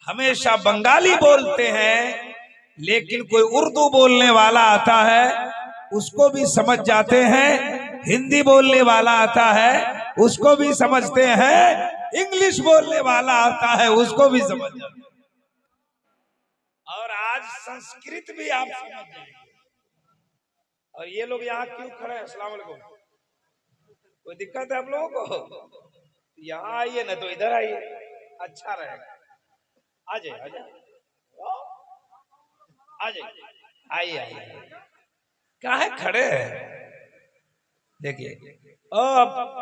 हमेशा बंगाली बोलते हैं, लेकिन कोई उर्दू बोलने वाला आता है उसको भी समझ जाते हैं, हिंदी बोलने वाला आता है उसको भी समझते हैं, इंग्लिश बोलने वाला आता है उसको भी समझ जाते हैं। और आज संस्कृत भी आप समझ जाएंगे। और ये लोग यहाँ क्यों खड़े हैं? अस्सलाम वालेकुम। कोई दिक्कत है आप लोगों को? यहाँ आइए ना तो इधर आइए, अच्छा रहेगा। आ जाइए आ जाइए आ जाइए, आइए आइए। काहे खड़े हैं? देखिए ओ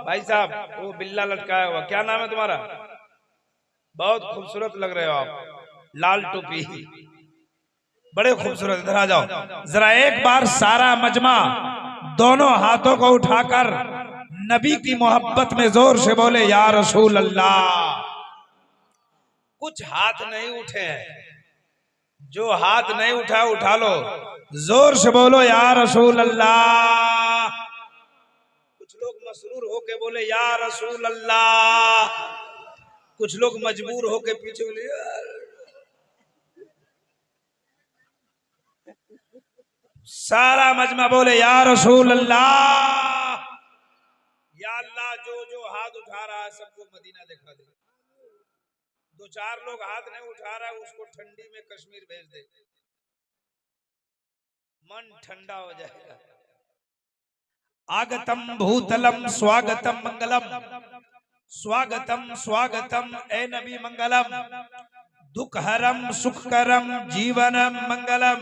भाई साहब, वो बिल्ला लटकाया हुआ, क्या नाम है तुम्हारा? बहुत खूबसूरत लग रहे हो आप, लाल टोपी, बड़े खूबसूरत। इधर आ जाओ जरा, एक बार सारा मजमा दोनों हाथों को उठाकर नबी की मोहब्बत में जोर से बोले या रसूल अल्लाह। कुछ हाथ नहीं उठे हैं, जो हाथ नहीं उठा उठा लो, जोर से बोलो या रसूल अल्लाह। कुछ लोग मसरूर होके बोले या रसूल अल्लाह, कुछ लोग मजबूर होके पीछे बोले सारा मजमा बोले या रसूल अल्लाह। या अल्लाह, जो जो हाथ उठा रहा है सबको मदीना दिखा दे। दो चार लोग हाथ नहीं उठा रहा है उसको ठंडी में कश्मीर भेज दे, मन ठंडा हो जाएगा। आगतम भूतलम स्वागतम मंगलम, स्वागतम स्वागतम ए नबी मंगलम, दुखहरम सुखकरम जीवनम मंगलम,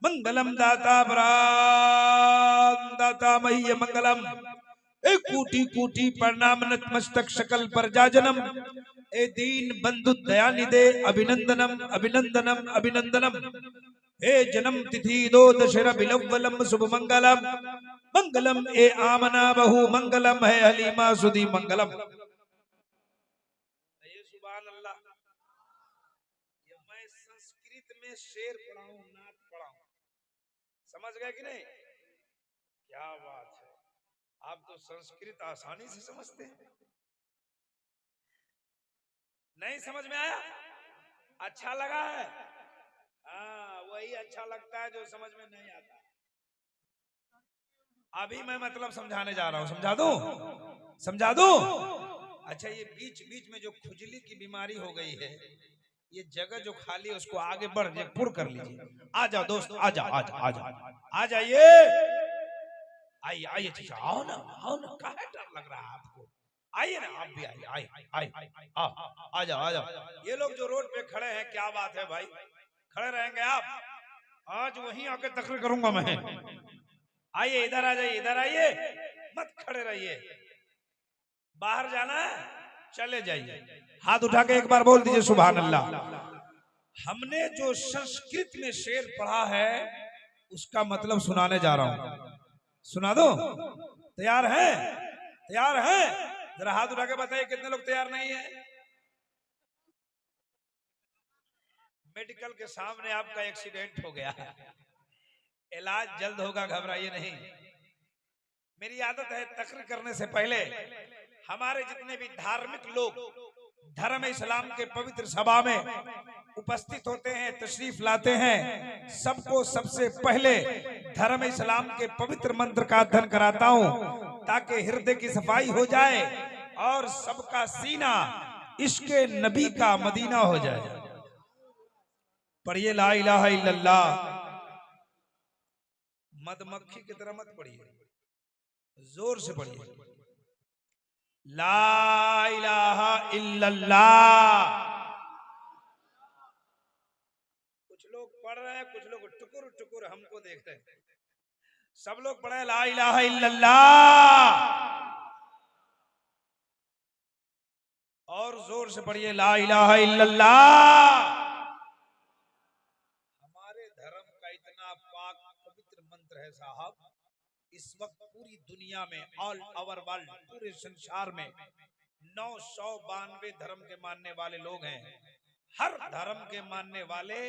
मंगलम दाता प्राण दाता मह्य मंगलम। एक कोटि कोटि प्रणाम नतमस्तक शकल पर जाजनम, ए दीन बंधु दयानिधे अभिनंदनम अभिनंदनम अभिनंदनम। हे जन्म तिथि दो दशरा बिलवलम शुभ मंगलम, मंगलम ए आमना बहु मंगलम है हलीमा सुधी मंगलम। सुभान अल्लाह। मैं संस्कृत में शेर पढ़ाऊं, नात पढ़ाऊं, समझ गए कि नहीं? क्या बात है, आप तो संस्कृत आसानी से समझते हैं। नहीं समझ में आया? अच्छा लगा है? हाँ, वही अच्छा लगता है जो समझ में नहीं आता। अभी मैं मतलब समझाने जा रहा हूं, समझा दूं? समझा दूं? अच्छा, ये बीच बीच में जो खुजली की बीमारी हो गई है, ये जगह जो खाली है उसको आगे बढ़ पुर कर लीजिए। आ जाओ दोस्त, आ जाओ आ जाओ आ जाओ, आ जाइए, आइए आइए चाचा, आओ ना काहे डर लग रहा है आपको? आइए ना, आप भी आइए, आइए आइए, आ जाओ आ जाओ। ये लोग जो रोड पे खड़े हैं, क्या बात है भाई, खड़े रहेंगे आप? आज वहीं आके तकरीर करूंगा मैं। आइए इधर आ जाइए, इधर आइए, मत खड़े रहिए। बाहर जाना है चले जाइए, हाथ उठा के एक बार बोल दीजिए सुभान अल्लाह। हमने जो संस्कृत में शेर पढ़ा है उसका मतलब सुनाने जा रहा हूं, सुना दो? तैयार हैं? तैयार हैं? जरा हाथ उठा के बताइए कितने लोग तैयार नहीं है? मेडिकल के सामने आपका एक्सीडेंट हो गया, इलाज जल्द होगा, घबराइए नहीं। मेरी आदत है तकरीर करने से पहले हमारे जितने भी धार्मिक लोग धर्म इस्लाम के पवित्र सभा में उपस्थित होते हैं, तशरीफ लाते हैं, सबको सबसे पहले धर्म इस्लाम के पवित्र मंत्र का अध्ययन कराता हूं ताकि हृदय की सफाई हो जाए और सबका सीना इश्के नबी का मदीना हो जाए। पढ़िए ला इलाहा इल्लल्लाह। मधुमक्खी की तरह मत पढ़िए, जोर से पढ़िए, ला इलाहा इल्लल्लाह। कुछ लोग पढ़ रहे हैं, कुछ लोग टुकुर टुकुर हमको देख रहे हैं। सब लोग पढ़े ला इलाहा इल्लल्लाह, और जोर से पढ़िए ला इलाहा इल्लल्लाह। हमारे धर्म का इतना पाक पवित्र मंत्र है साहब, इस वक्त पूरी दुनिया में, ऑल ओवर वर्ल्ड, पूरे संसार में 992 धर्म के मानने वाले लोग हैं। हर धर्म के मानने वाले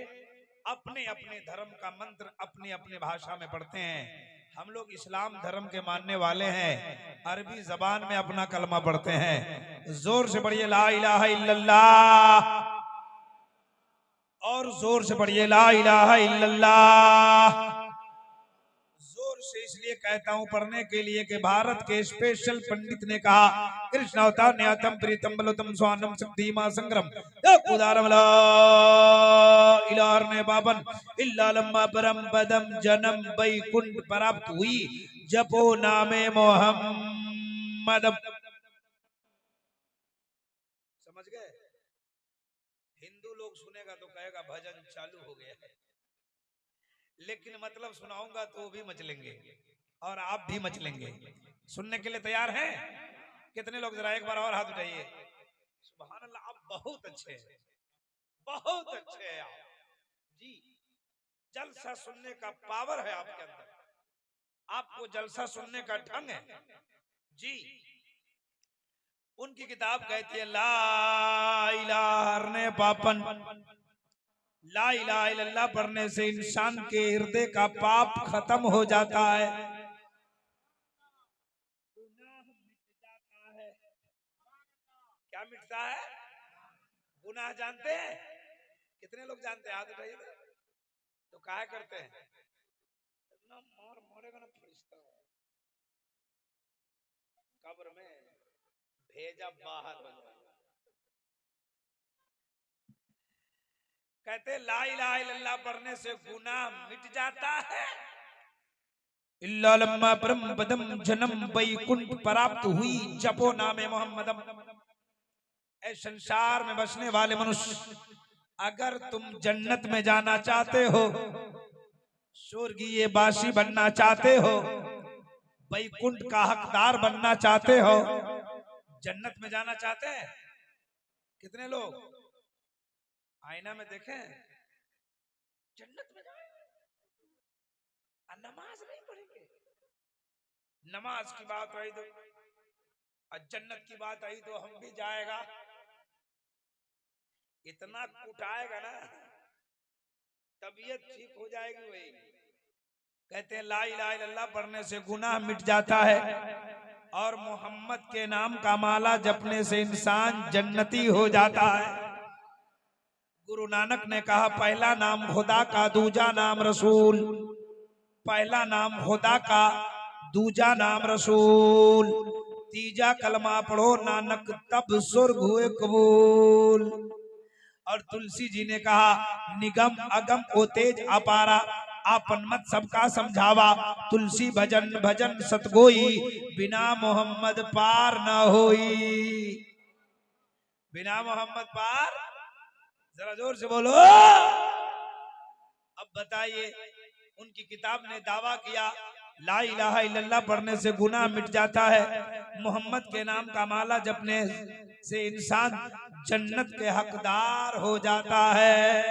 अपने अपने धर्म का मंत्र अपने अपने भाषा में पढ़ते हैं। हम लोग इस्लाम धर्म के मानने वाले हैं, अरबी जबान में अपना कलमा पढ़ते हैं। जोर से पढ़िए ला इलाहा इल्लल्लाह। और जोर से पढ़िए ला इलाहा इल्लल्लाह। जोर से इसलिए कहता हूं पढ़ने के लिए कि भारत के स्पेशल पंडित ने कहा कृष्ण अवतार न्यातम प्रीतम बलोतम स्वानम शक्तिमा संग्रम उदारम ला इलार ने बाबन इल्ला लम्मा परम पदम जन्म वैकुंठ प्राप्त हुई जपो नामे मोहम्मद। समझ गए? हिंदू लोग सुनेगा तो कहेगा भजन चालू हो गया है, लेकिन मतलब सुनाऊंगा तो भी मचलेंगे और आप भी मचलेंगे। सुनने के लिए तैयार हैं? कितने लोग? जरा एक बार और हाथ उठाइए। सुभान अल्लाह, आप बहुत अच्छे हैं, बहुत अच्छे हैं आप जी। जलसा सुनने का पावर है आपके अंदर, आपको जलसा सुनने का ढंग है जी। उनकी किताब कहती है ला इलाहा पापन, ला इलाहा इल्लल्लाह पढ़ने से इंसान के हृदय का पाप खत्म हो जाता है, गुनाह मिट जाता है। क्या मिटता है? गुनाह। जानते हैं? कितने लोग जानते हैं? हाथ उठाइए। तो काहे करते हैं ना? मार मारेगा ना फरिश्ता, कब्र में भेजा बाहर बन जाएगा। कहते ला इलाहा इल्लल्लाह पढ़ने से गुनाह मिट जाता है, इल्ला लम्मा परम पदम जन्म वैकुंठ प्राप्त हुई जपो नामे मोहम्मदम। ऐ संसार में बसने वाले मनुष्य, अगर तुम जन्नत में जाना चाहते हो, स्वर्गीय बासी बनना चाहते हो, वैकुंठ का हकदार बनना चाहते हो, जन्नत में जाना चाहते हैं? कितने लोग? आईना में देखें, जन्नत में जाए नमाज नहीं पढ़ेंगे। नमाज की बात आई तो, जन्नत की बात आई तो हम भी जाएगा, इतना कुटाएगा ना तबीयत ठीक हो जाएगी। वही कहते हैं ला इलाहा इल्लल्लाह पढ़ने से गुनाह मिट जाता है और मोहम्मद के नाम का माला जपने से इंसान जन्नती हो जाता है। गुरु नानक ने कहा पहला नाम खुदा का, दूजा नाम रसूल। पहला नाम खुदा का, दूजा नाम रसूल, तीजा कलमा पढ़ो नानक तब स्वर्ग हुए कबूल। और तुलसी जी ने कहा निगम अगम ओ तेज अपारा, आपन मत सबका समझावा, तुलसी भजन भजन सतगोई, बिना मोहम्मद पार न होई। बिना मोहम्मद पार, जरा जोर से बोलो। अब बताइए, उनकी किताब ने दावा किया ला इलाहा इल्लल्लाह पढ़ने से गुनाह मिट जाता है, मोहम्मद के नाम का माला जपने से इंसान जन्नत के हकदार हो जाता है,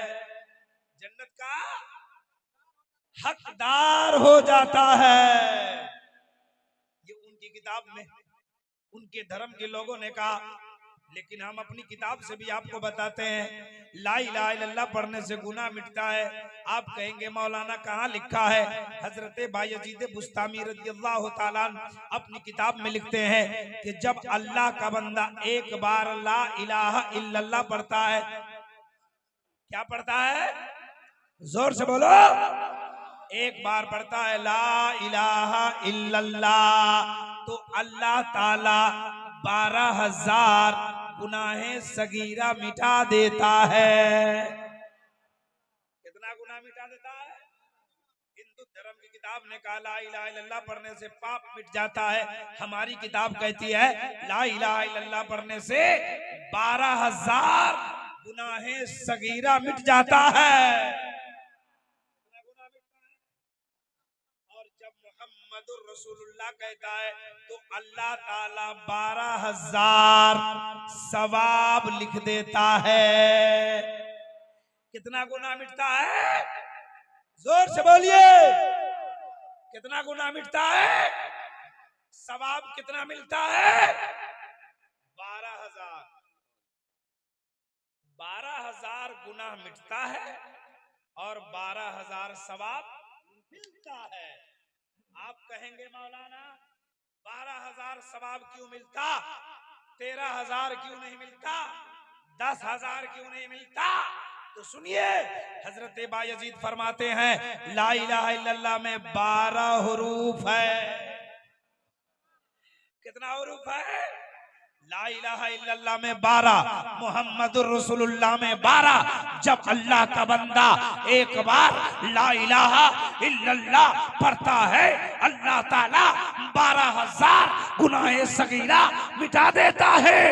जन्नत का हकदार हो जाता है। ये उनकी किताब में उनके धर्म के लोगों ने कहा, लेकिन हम अपनी किताब से भी आपको बताते हैं ला इलाहा इल्लल्लाह पढ़ने से गुनाह मिटता है। आप कहेंगे मौलाना कहाँ लिखा है? हजरत बायजीद बुस्तामी रज़ियल्लाहु ताला अपनी किताब में लिखते हैं कि जब अल्लाह का बंदा एक बार ला इलाहा इल्लल्लाह पढ़ता है, क्या पढ़ता है? जोर से बोलो। एक बार पढ़ता है ला इलाहा इल्लल्लाह तो अल्लाह ताला 12,000 गुनाहे सगीरा मिटा देता है। कितना गुनाह मिटा देता है? हिंदू धर्म की किताब ने कहा ला इलाहा इल्लल्लाह पढ़ने से पाप मिट जाता है, हमारी किताब कहती है ला इलाहा इल्लल्लाह पढ़ने से 12,000 गुनाहे सगीरा मिट जाता है। मोहम्मदुर रसूलुल्लाह कहता है तो अल्लाह ताला 12,000 सवाब लिख देता है। कितना गुनाह मिटता है? जोर से बोलिए। कितना गुनाह मिटता है? सवाब कितना मिलता है? 12,000। 12,000 गुनाह मिटता है और 12,000 सवाब मिलता है। आप कहेंगे मौलाना 12,000 सवाब क्यों मिलता, 13,000 क्यों नहीं मिलता, 10,000 क्यों नहीं मिलता? तो सुनिए, हजरत बायजीद फरमाते हैं ला इलाहा इल्लल्लाह में 12 हुरूफ है। कितना हुरूफ है? ला इलाहा इल्लल्लाह में 12, मुहम्मदुर रसूलुल्लाह में 12। जब अल्लाह का बंदा एक बार ला इलाहा इल्लल्लाह पढ़ता है, अल्लाह ताला 12,000 गुनाहे सगीरा मिटा देता है।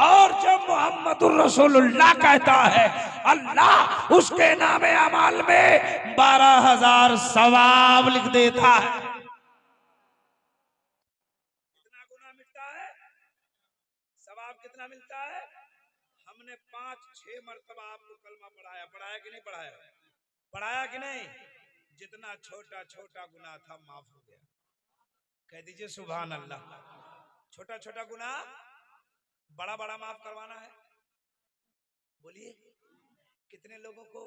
और जब मुहम्मदुर रसूलुल्लाह कहता है, अल्लाह उसके नामे अमाल में 12,000 सवाब लिख देता है। कितना मिलता है? हमने 5-6 मरतबा आपको कलमा पढ़ाया, पढ़ाया कि नहीं पढ़ाया? पढ़ाया कि नहीं? जितना छोटा छोटा गुनाह था माफ हो गया। कह दीजिए सुभान अल्लाह। छोटा छोटा गुनाह बड़ा बड़ा माफ करवाना है। बोलिए कितने लोगों को?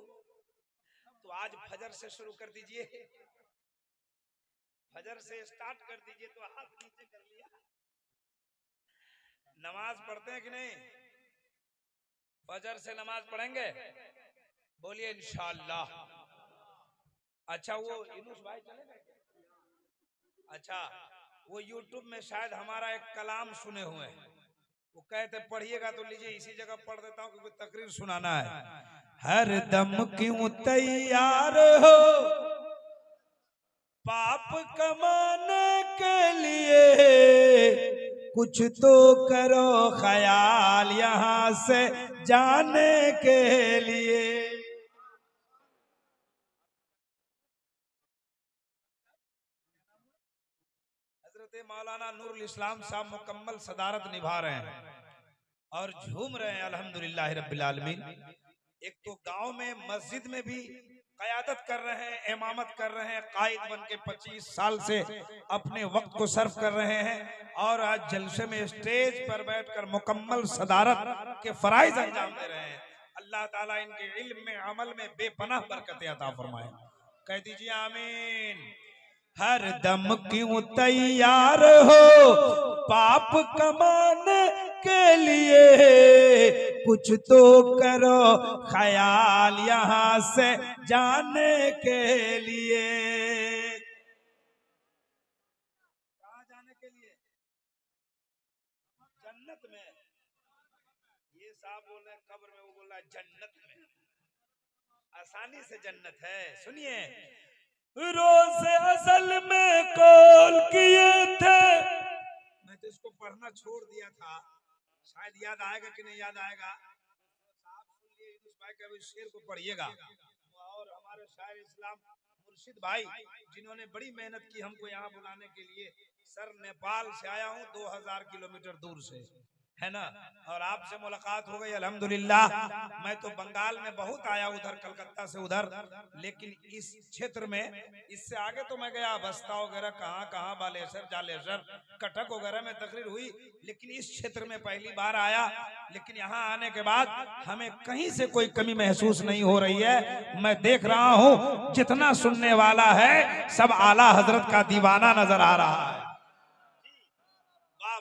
तो आज फजर से शुरू कर दीजिए, फजर से स्टार्ट कर दीजिए। तो हाथ नीचे कर लिया। नमाज पढ़ते हैं कि नहीं? फजर से नमाज पढ़ेंगे? बोलिए इंशाअल्लाह। अच्छा वो यूनुस भाई चले गए? अच्छा वो यूट्यूब में शायद हमारा एक कलाम सुने हुए हैं। वो कहते पढ़िएगा तो लीजिए, इसी जगह पढ़ देता हूँ क्योंकि तकरीर सुनाना है। हर दम क्यों तैयार हो पाप कमाने के लिए, कुछ तो करो ख्याल यहाँ से जाने के लिए। हजरत मौलाना नूरुल इस्लाम साहब मुकम्मल सदारत निभा रहे हैं और झूम रहे हैं अल्हम्दुलिल्लाह रब्बिल आलमीन। एक तो गांव में मस्जिद में भी क़यादत कर रहे हैं, इमामत कर रहे हैं, कायद बन के 25 साल से अपने वक्त को सर्व कर रहे हैं। और आज जलसे में स्टेज पर बैठकर मुकम्मल सदारत के फराइज अंजाम दे रहे हैं। अल्लाह ताला इनके इल्म में, अमल में बेपनाह बरकत अता फरमाए। कह दीजिए आमीन। हर दम क्यों तैयार हो पाप कमाने के लिए, कुछ तो करो ख्याल यहाँ से जाने के लिए। कहाँ जाने के लिए? जन्नत में। ये साहब बोल रहे कब्र में, वो बोल रहा है जन्नत में। आसानी से जन्नत है। सुनिए, रोज़ अज़ल में कॉल किए थे। मैं तो इसको पढ़ना छोड़ दिया था, शायद याद आएगा कि नहीं याद आएगा। आप सुनिए यूनुस भाई के शेर को पढ़िएगा। और हमारे शायर इस्लाम मुर्शिद भाई जिन्होंने बड़ी मेहनत की हमको यहाँ बुलाने के लिए। सर नेपाल से आया हूँ 2000 किलोमीटर दूर से, है ना, और आपसे मुलाकात हो गई अल्हम्दुलिल्लाह। मैं तो बंगाल में बहुत आया उधर, कलकत्ता से उधर, लेकिन इस क्षेत्र में इससे आगे तो मैं गया बस्ता वगैरह, कहाँ कहाँ बालेश्वर जालेश्वर कटक वगैरह में तकरीर हुई, लेकिन इस क्षेत्र में पहली बार आया। लेकिन यहाँ आने के बाद हमें कहीं से कोई कमी महसूस नहीं हो रही है। मैं देख रहा हूँ जितना सुनने वाला है सब आला हजरत का दीवाना नजर आ रहा है।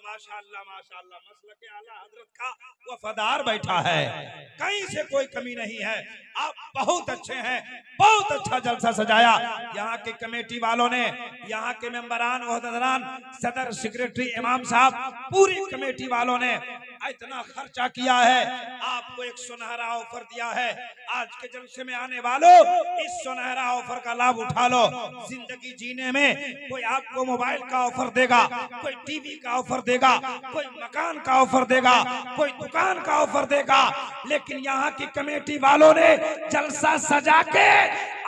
माशाअल्लाह माशाअल्लाह, मसलके आला हजरत का वफादार बैठा है, कहीं से कोई कमी नहीं है। आप बहुत अच्छे हैं, बहुत अच्छा जलसा सजाया। यहाँ के कमेटी वालों ने, यहाँ के मेंबरान, ओहदेदारान, सदर, सेक्रेटरी, इमाम साहब, पूरी कमेटी वालों ने इतना खर्चा किया है, आपको एक सुनहरा ऑफर दिया है। आज के जलसे में आने वालों, इस सुनहरा ऑफर का लाभ उठा लो। जिंदगी जीने में कोई आपको मोबाइल का ऑफर देगा, कोई टीवी का ऑफर देगा, कोई मकान का ऑफर देगा, कोई दुकान का ऑफर देगा, लेकिन यहाँ की कमेटी वालों ने जलसा सजा के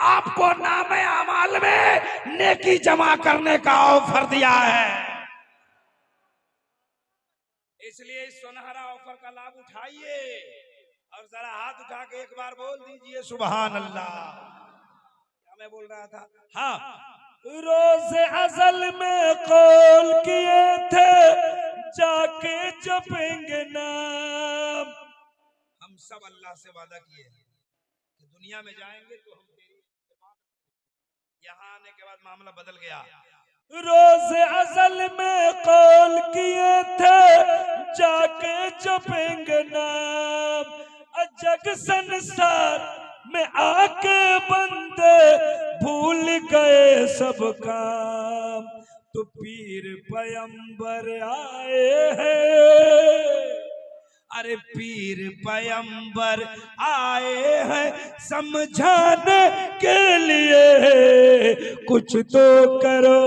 आपको नामे अमाल में नेकी जमा करने का ऑफर दिया है। इसलिए इस सुनहरा ऑफर का लाभ उठाइए और जरा हाथ उठा के एक बार बोल दीजिए सुभान अल्लाह। क्या मैं बोल रहा था? हाँ, रोज़ अज़ल में कौल किए थे जाके जपेंगे नाम। हम सब अल्लाह से वादा किए कि दुनिया में जाएंगे तो हम तेरी, यहाँ आने के बाद मामला बदल गया। रोज़ अज़ल में कौल किए थे जाके जपेंगे नाम, जग संसार में आके बंदे भूल गए सब काम, तो पीर पैगंबर आए हैं। अरे पीर पैगंबर आए हैं समझाने के लिए, कुछ तो करो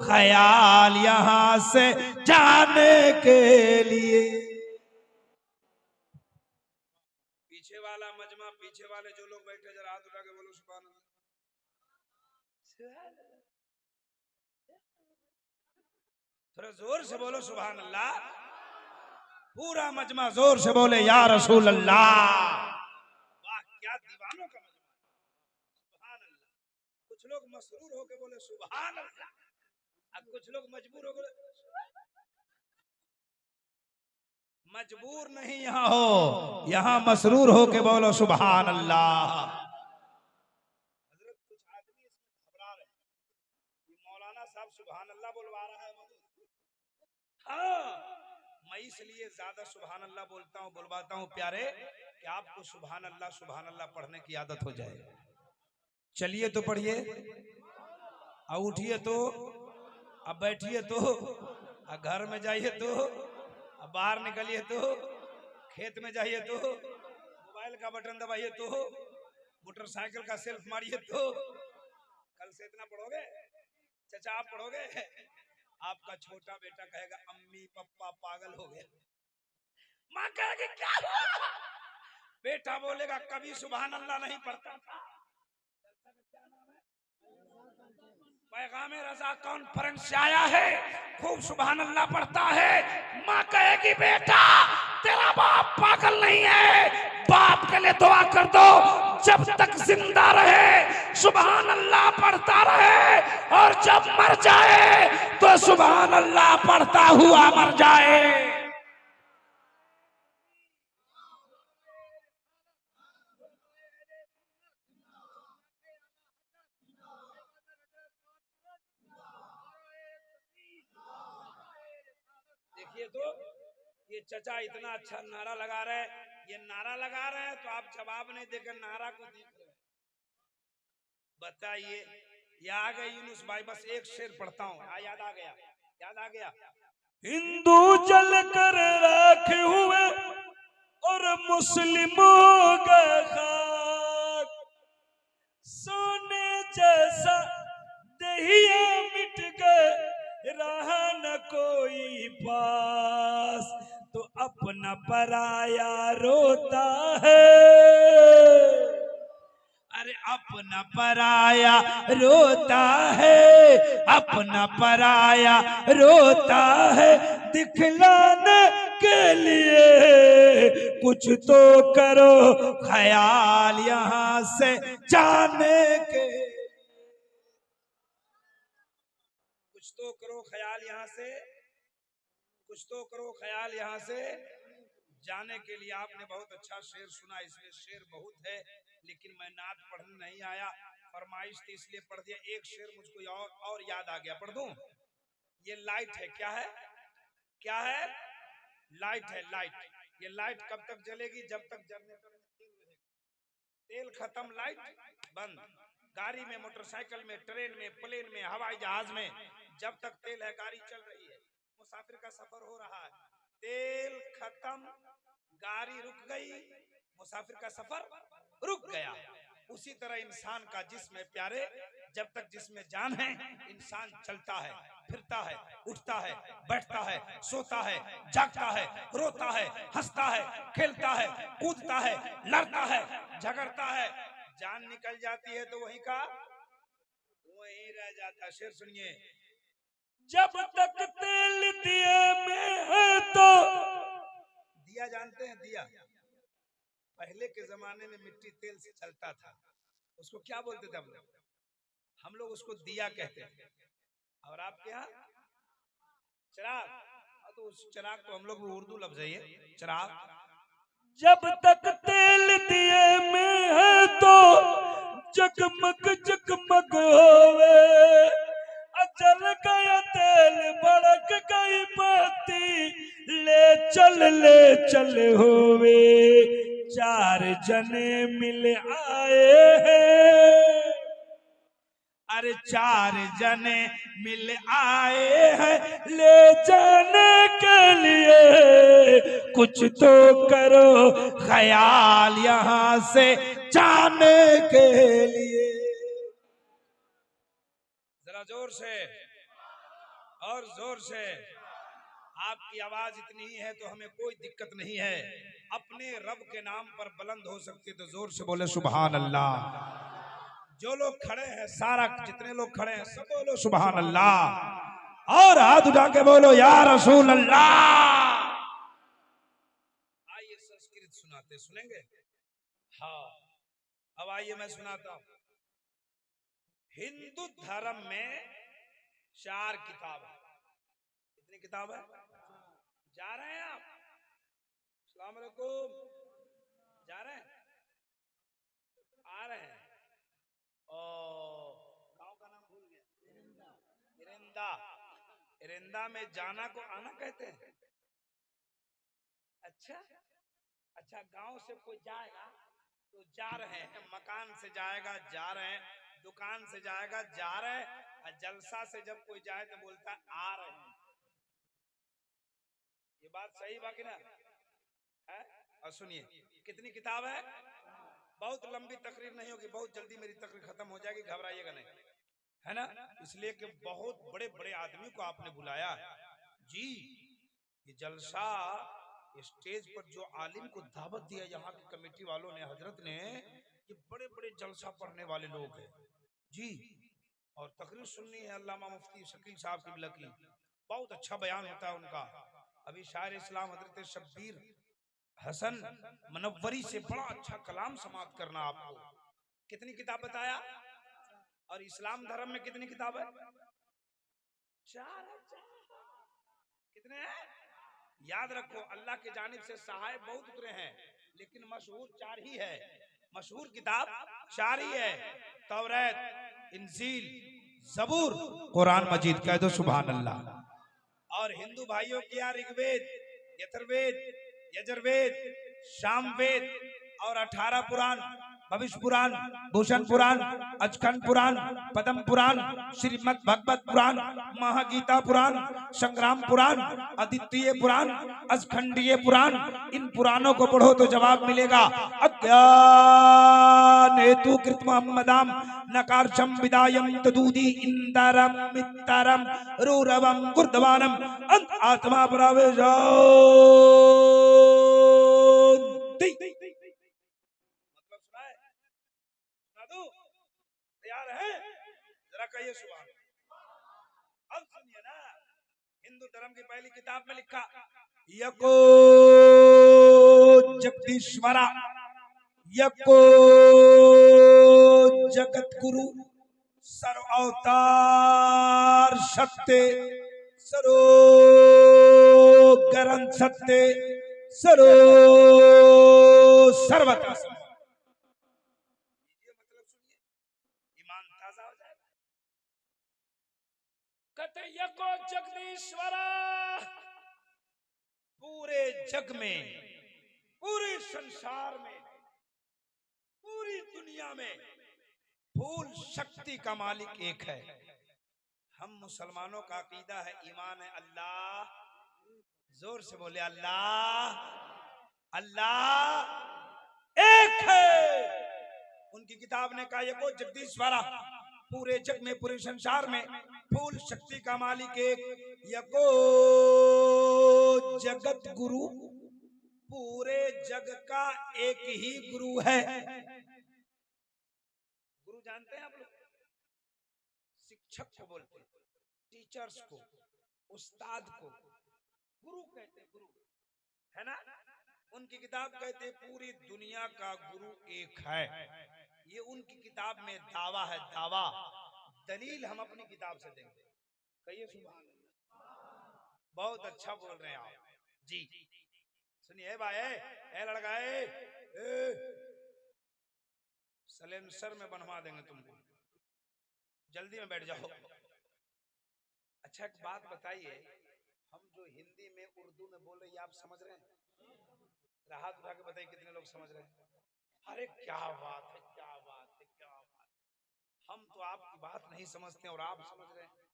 ख्याल यहाँ से जाने के लिए। पीछे वाला मजमा, पीछे वाले जो लोग बैठे जरा हाथ उठा के बोलो सुभान अल्लाह। थोड़ा जोर से बोलो सुभान अल्लाह। पूरा मजमा जोर से बोले या रसूल अल्लाह। वाह क्या दीवानों का मजमा, सुभान अल्लाह। कुछ लोग मसरूर होके बोले सुभान अल्लाह, अब कुछ लोग मजबूर हो गए। मजबूर नहीं यहाँ हो, यहाँ मसरूर होके बोलो सुभान अल्लाह। हजरत कुछ आदमी इसमें घबरा रहे हैं, मौलाना साहब सुभान अल्लाह बोलवा रहा है। हाँ, मैं इसलिए ज्यादा सुभान अल्लाह बोलता हूँ, बुलवाता हूँ प्यारे, कि आपको सुभान अल्लाह पढ़ने की आदत हो जाए। चलिए तो पढ़िए, अब उठिए तो, अब बैठिए तो, अब घर में जाइए तो, अब बाहर निकलिए तो, खेत में जाइए तो, मोबाइल का बटन दबाइए तो, मोटरसाइकिल का सेल्फ मारिए तो। कल से इतना पढ़ोगे चाचा, आप पढ़ोगे, आपका छोटा बेटा कहेगा अम्मी पप्पा पागल हो गए, माँ कहेगी क्या हुआ, बेटा बोलेगा कभी सुभान अल्लाह नहीं पढ़ता था। पैगाम रजा कॉन्फ्रेंस से आया है, खूब सुभान अल्लाह पढ़ता है। माँ कहेगी बेटा तेरा बाप पागल नहीं है, बाप के लिए दुआ कर दो जब तक जिंदा रहे सुभान अल्लाह पढ़ता रहे, और जब मर जाए तो सुभान अल्लाह पढ़ता हुआ मर जाए। देखिए तो ये चचा इतना अच्छा नारा लगा रहे हैं, ये नारा लगा रहे हैं तो आप जवाब नहीं देकर नारा को देख रहे हैं। बताइए, ये आ गए यूनुस भाई, बस एक शेर पढ़ता हूँ, याद आ गया, याद आ गया। हिंदू जल कर राख हुए और मुस्लिमों का खाक, सोने जैसा दहिया मिट गए रहा न कोई पास, तो अपना पराया रोता है। अरे अपना पराया रोता है, अपना पराया रोता है, दिखलाने के लिए कुछ तो करो ख्याल यहाँ से जाने के। कुछ तो करो ख्याल यहाँ से, कुछ तो करो ख्याल यहाँ से जाने के लिए। आपने बहुत अच्छा शेर सुना, इसमें शेर बहुत है, लेकिन मैं नात पढ़ने नहीं आया, फरमाइश थी इसलिए पढ़ दिया। एक शेर मुझको और याद आ गया, पढ़ दूं? ये लाइट है, क्या है, क्या है, लाइट है, लाइट। ये लाइट कब तक जलेगी? जब तक जनरेटर में तेल रहेगा। तेल खत्म लाइट बंद। गाड़ी में, मोटरसाइकिल में, ट्रेन में, प्लेन में, हवाई जहाज में, जब तक तेल है गाड़ी चल रही है। मुसाफिर का सफर हो रहा है, तेल खत्म, गाड़ी रुक गई, मुसाफिर का सफर रुक गया। उसी तरह इंसान का जिस्म है प्यारे, जब तक जिसमें जान है इंसान चलता है, फिरता है, उठता है, बैठता है, सोता है, जागता है, रोता है, हंसता है, खेलता है, कूदता है, लड़ता है, झगड़ता है। जान निकल जाती है तो वहीं का वहीं रह जाता है। शेर सुनिए, जब तक तेल दिए में है तो, दिया जानते हैं, दिया पहले के जमाने में मिट्टी तेल से चलता था, उसको क्या बोलते थे हम लोग उसको दिया कहते हैं। और आपके यहाँ चिराग, तो उस चिराग को हम लोग उर्दू लफ्ज है चिराग। जब तक तेल दिए में है तो जगमग जगमग होवे, जल गया तेल भड़क गई बत्ती, ले चल होवे। चार जने मिल आए हैं, अरे चार जने मिल आए हैं ले जाने के लिए कुछ तो करो ख्याल यहाँ से जाने के लिए। जरा जोर से और जोर से। आपकी आवाज इतनी ही है तो हमें कोई दिक्कत नहीं है। अपने रब के नाम पर बुलंद हो सकते तो जोर से बोले सुभान अल्लाह। जो लोग खड़े हैं सारा जितने लोग खड़े हैं सब बोलो सुभान अल्लाह और हाथ उठा के बोलो या रसूल अल्लाह। आइए संस्कृत सुनाते सुनेंगे। हाँ अब आइए मैं सुनाता हूं। हिंदू धर्म में 4 किताब है। कितनी किताब है? जा रहे हैं आप? अस्सलाम वालेकुम। जा रहे हैं? आ रहे हैं? ओ गांव का नाम भूल गया। इरिंदा। इरिंदा में जाना को आना कहते हैं। अच्छा अच्छा गांव से कोई जाएगा तो जा रहे हैं, मकान से जाएगा जा रहे हैं, दुकान से जाएगा जा रहे हैं, और जलसा से जब कोई जाए तो बोलता है आ रहे हैं। ये बात सही बाकी ना है? और सुनिए कितनी किताब है। बहुत लंबी तकरीर नहीं होगी, बहुत जल्दी मेरी तकरीर खत्म हो जाएगी, घबराइएगा नहीं, है ना? इसलिए कि बहुत बड़े बड़े आदमी को आपने बुलाया जी। ये जलसा स्टेज पर जो आलिम को दावत दिया यहाँ की कमेटी वालों ने, हजरत ने, ये बड़े बड़े जलसा पढ़ने वाले लोग हैं जी। और तकरीर सुननी है अल्लामा मुफ्ती शकील साहब की लकी, बहुत अच्छा बयान होता है उनका। अभी शायर इस्लाम हजरत शब्बीर हसन मनव्वरी से बड़ा अच्छा कलाम समाप्त करना आपको। कितनी किताब बताया? और इस्लाम धर्म में कितनी किताब है? 4। कितने हैं? याद रखो अल्लाह की जानिब से सहाय बहुत उतरे हैं लेकिन मशहूर 4 ही है। मशहूर किताब 4 ही है, तौरात, इंजील, ज़बूर, कुरान मजीद। कह दो सुभान अल्लाह। और हिंदू भाइयों की यहाँ ऋग्वेद, यजुर्वेद, यजुर्वेद, सामवेद और 18 पुराण, भविष्य पुराण, भूषण पुराण, अचखंड पुराण, पद्म पुराण, श्रीमद् भगवत पुराण, महागीता पुराण, संग्राम पुराण, अद्वितीय पुराण, अचखंडीय पुराण। इन पुराणों को पढ़ो तो जवाब मिलेगा। अज्ञान हेतु कृत मोहम्मदाम नकारशम विदायम तदूदी इंदरम मित्तरम रूरवम गुर्दवानम अंत आत्मा प्रवेशो। मतलब सुना है? सुना दूं? तैयार है? जरा कहिए सुभान। अब सुनिए ना, हिंदू धर्म की पहली किताब में लिखा यको जगदीश्वरा यको जगत गुरु सर्व अवतार सत्य सरो ग्रंथ सत्य सरो सर्वथा। ये मतलब सुनिए, ईमान ताजा हो जाएगा। कहते यको जगदीश्वरा, पूरे जग में, पूरे संसार में, पूरी दुनिया में फूल शक्ति का मालिक एक है। हम मुसलमानों का अकीदा है, ईमान है अल्लाह। जोर से बोले अल्लाह। अल्लाह एक है। उनकी किताब ने कहा यको जगदीश्वरा, पूरे जग में, पूरे संसार में फूल शक्ति का मालिक एक। यको जगत गुरु, पूरे जग का एक ही गुरु है। गुरु जानते हैं आप लोग? शिक्षक को बोलते हैं, टीचर्स को, उस्ताद को गुरु कहते हैं। गुरु है ना? उनकी किताब कहते हैं पूरी दुनिया का गुरु एक है। ये उनकी किताब में दावा है, दावा। दलील हम अपनी किताब से देंगे। कहिए सुभान अल्लाह। बहुत अच्छा बोल रहे हैं आप जी। सुनिए भाई, ए लड़का, सलेंसर में बनवा देंगे तुमको, जल्दी में बैठ जाओ। अच्छा एक बात बताइए, हम जो हिंदी में उर्दू में बोल रहे हैं आप समझ रहे हैं? हाथ उठा के बताइए कितने लोग समझ रहे हैं। अरे क्या बात है, क्या बात है, क्या बात है। हम तो आपकी बात नहीं समझते और आप समझ रहे हैं।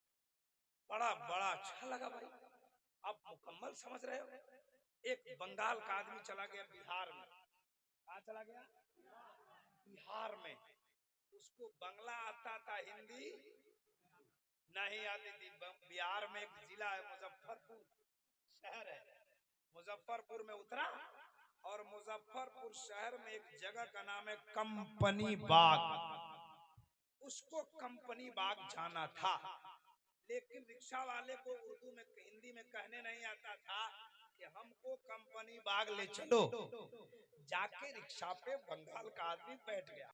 बड़ा बड़ा अच्छा लगा भाई, आप मुकम्मल समझ रहे हो। एक बंगाल का आदमी चला गया बिहार में। कहाँ चला गया? बिहार में। उसको बंगला आता था, हिंदी नहीं आती थी। बिहार में एक जिला है मुजफ्फरपुर शहर है, मुजफ्फरपुर में उतरा और मुजफ्फरपुर शहर में एक जगह का नाम है कंपनी बाग। उसको कंपनी बाग जाना था, लेकिन रिक्शा वाले को उर्दू में हिंदी में कहने नहीं आता था कि हमको कंपनी बाग ले चलो। जाके रिक्शा पे बंगाल का आदमी बैठ गया।